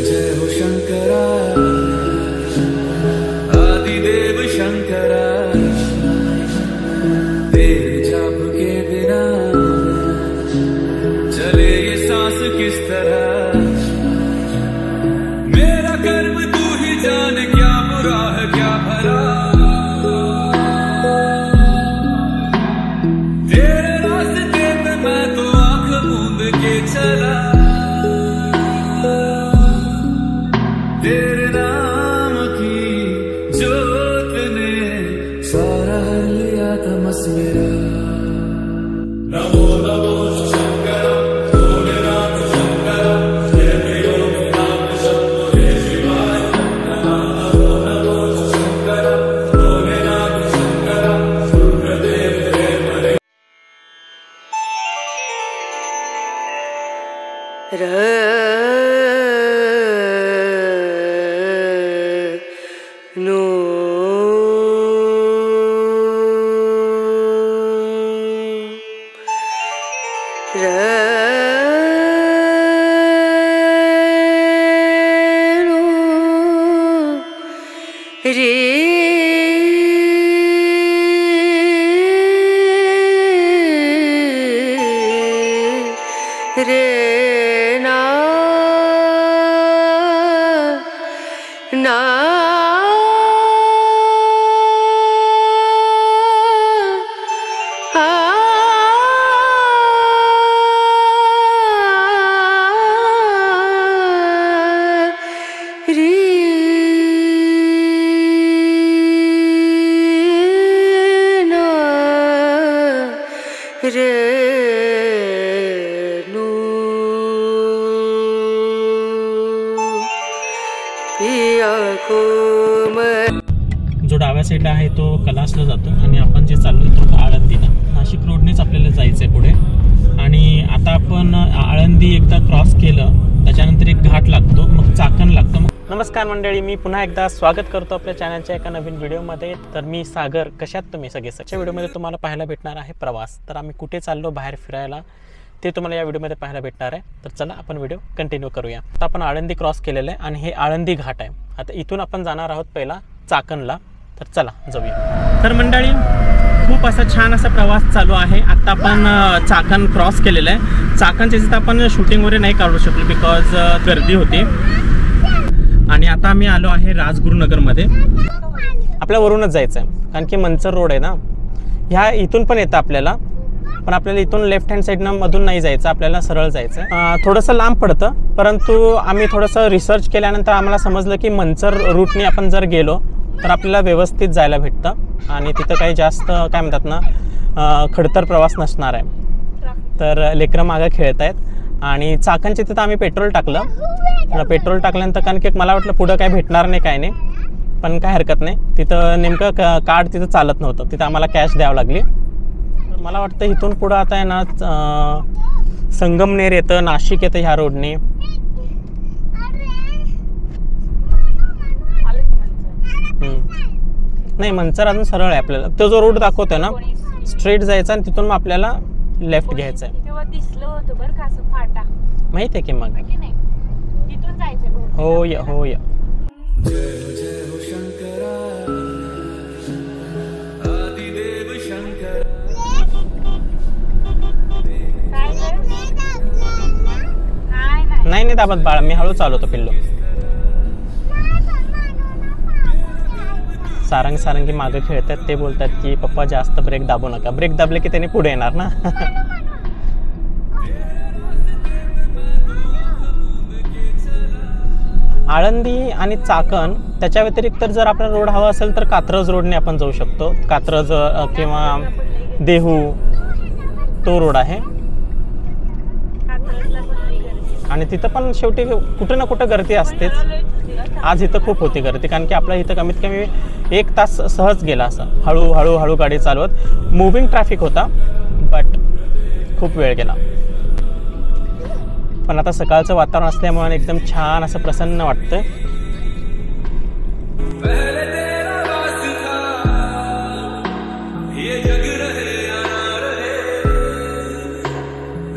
जय हो शंकरा आदिदेव शंकरा तेरे जाप के बिना चले ये सांस किस तरह मेरा कर्म तू ही जाने क्या बुरा है क्या भला तेरे रास्ते पे मैं तो आंख मूंद के चला तेरे नाम की जोत ने सारा लिया तमस मेरा नमो नमो शंकर भोलेनाथ शंकर जय प्रियो नाम शंभो हे शिवाय नमो नमो शंकर भोलेनाथ शंकर रुद्रदेव हे मरे जो डाव्या साईडला आहे तो कलासला जातो आणि आपण जे चाललोय तो आळंदीला नाशिक रोडनेच आपल्याला जायचंय पुढे। आणि आता आपण आळंदी एकदा क्रॉस केलं त्याच्यानंतर एक घाट लागतो मग चाकण लागतं। नमस्कार मंडळी, मी पुन्हा एकदा स्वागत करतो आपल्या चॅनलच्या एका नवीन व्हिडिओमध्ये। तर मी सागर, कशात तुम्ही सगळे? सगळ्या व्हिडिओमध्ये तुम्हाला पाहायला भेटणार आहे प्रवास। तर आम्ही कुठे चाललो बाहेर फिरायला ते तुम्हाला या व्हिडिओमध्ये पाहायला भेटणार आहे। तर चला आपण व्हिडिओ कंटिन्यू करूया। आता आपण आळंदी क्रॉस केलेलं आहे आणि हे आळंदी घाट आहे। आता इथून आपण जाणार आहोत पहिला चाकणला। तर चला जाऊया। तर मंडळी खूप असा छान असा प्रवास चालू आहे। आता आपण चाकण क्रॉस केलेलं आहे। चाकणच्या तिथं आपण शूटिंग वगैरे नाही काढू शकलो बिकॉज गर्दी होती। आणि आता आम्ही आलो आहे राजगुरुनगरमध्ये। आपल्या वरूनच जायचं आहे कारण की मंचर रोड आहे ना, ह्या इथून पण येतं आपल्याला, पण आपल्याला इथून लेफ्ट हँड साईडनं मधून नाही जायचं, आपल्याला सरळ जायचं आहे। थोडंसं लांब पडतं, परंतु आम्ही थोडंसं रिसर्च केल्यानंतर आम्हाला समजलं की मंचर रूटने आपण जर गेलो तर आपल्याला व्यवस्थित जायला भेटतं आणि तिथं काही जास्त काय म्हणतात ना खडतर प्रवास नसणार आहे। तर लेकरं मागं खेळत आहेत आणि चाकणच्या तिथं आम्ही पेट्रोल टाकलं। पेट्रोल टाकल्यानंतर कारण की मला वाटलं पुढं काय भेटणार नाही काय नाही, पण काय हरकत नाही। तिथं नेमकं कार्ड तिथं चालत नव्हतं, तिथं आम्हाला कॅश द्यावं लागली। तर मला वाटतं इथून पुढं आता आहे ना संगमनेर येतं, नाशिक येतं ह्या रोडने। नाही मंचर अजून सरळ आहे, आपल्याला तो जो रोड दाखवतोय ना स्ट्रेट जायचा आणि तिथून मग आपल्याला लेफ्ट घ्यायचं आहे। माहिती आहे की मग हो या हो या। जय हो शंकरा आदिदेव शंकरा नाही नाही दाबत बाळा, मी हळू चालवतो पिल्लू। सारंग सारंगी मागे खेळतात, ते बोलतात की पप्पा जास्त ब्रेक दाबू नका, ब्रेक दाबले की त्याने पुढे येणार ना। आळंदी आणि चाकण त्याच्या व्यतिरिक्त जर आपल्याला रोड हवा असेल तर कात्रज रोडने आपण जाऊ शकतो। कात्रज किंवा देहू तो रोड आहे आणि तिथं पण शेवटी कुठं ना कुठं गर्दी असतेच। आज इथं खूप होती गर्दी कारण की आपल्या इथं कमीत कमी 1 तास सहज गेला, असं हळू हळू गाडी चालवत। मूव्हिंग ट्रॅफिक होता बट खूप वेळ गेला। पण आता सकाळचं वातावरण असल्यामुळे एकदम छान असं प्रसन्न वाटतं।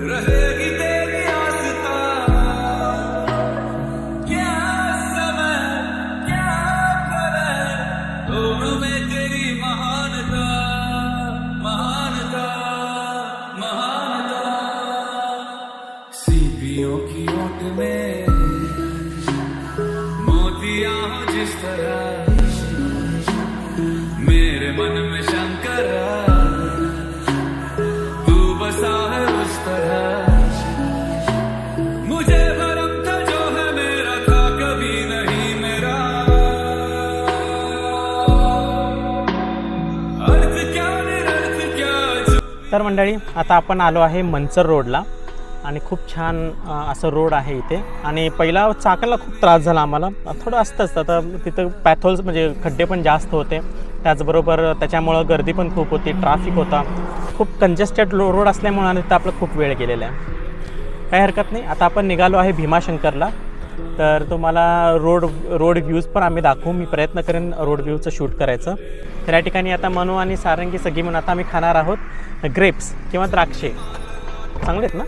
रहेगी तेरी आस्था क्या जिस तरह मेरे मन में शंकरा तू बसा है उस तरह मुझे भरम था जो है मेरा था कभी नहीं मेरा अर्थ क्या निरर्थ क्या। तर मंडळी आता आपण आलो आहे मनसर रोडला आणि खूप छान असं रोड आहे इथे आणि पहिला चाकाला खूप त्रास झाला आम्हाला थोडं असतंच आता तिथं पॅथोल्स म्हणजे खड्डे पण जास्त होते त्याचबरोबर त्याच्यामुळं गर्दी पण खूप होती ट्रॅफिक होता खूप कंजेस्टेड रोड असल्यामुळे आणि तिथं आपलं खूप वेळ गेलेला आहे काही हरकत नाही। आता आपण निघालो आहे भीमाशंकरला तर तुम्हाला रोड व्ह्यूज पण आम्ही दाखवू मी प्रयत्न करेन रोड व्ह्यूचं शूट करायचं। तर या ठिकाणी आता मनू आणि सारंगी सगळी म्हणून आता आम्ही खाणार आहोत ग्रेप्स किंवा द्राक्षे चांगले आहेत ना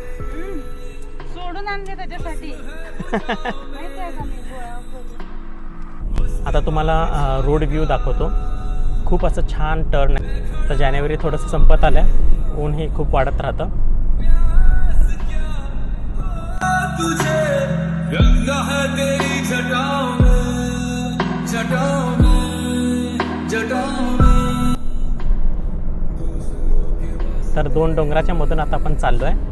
सोडून आणले त्याच्यासाठी आता तुम्हाला रोड व्ह्यू दाखवतो खूप असं छान टर्न आहे तर जानेवारी थोडंसं संपत आलं ऊन ही खूप वाढत राहतं। तुझे रंगा है तेरी जटाओं में जटाओं में जटाओं में। तर दोन डोंगराच्या मधून आता आपण चाललो आहे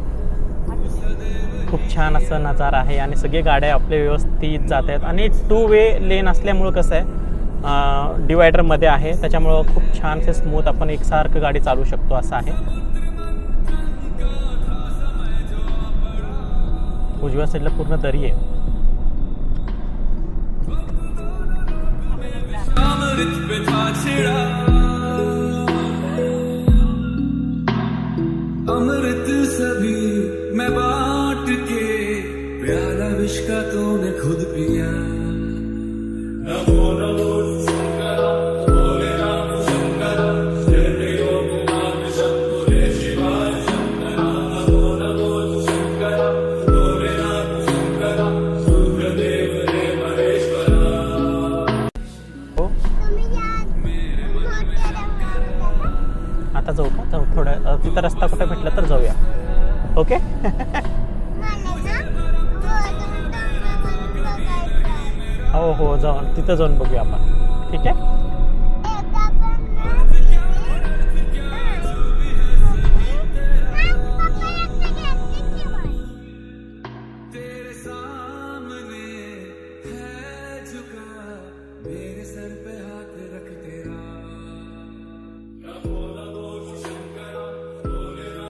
खूप छान असं नजारा आहे आणि सगळे गाड्या आपले व्यवस्थित जात आहेत आणि 2 वे लेन असल्यामुळं कसं आहे डिवायडरमध्ये आहे त्याच्यामुळं खूप छान से स्मूथ आपण एकसारखं गाडी चालवू शकतो असं आहे। उजव्या साईडला पूर्ण दरी आहे। अमृत पे था छिड़ा अमृत सभी मैं बांट के प्याला विष का तूने खुद पिया। नमो नमो शंकर भोले राम शंकर जय योग नाम शंकर शिवाय शंकर नमो नमो शंकर भोले राम शंकर सूर्यदेव रे महेश्वर। आता जाऊ का जाऊ थोडं तिथं रस्ता कुठं भेटला तर जाऊया ओके। हो हो जाऊन तिथं जाऊन बघूया आपण ठीक आहे।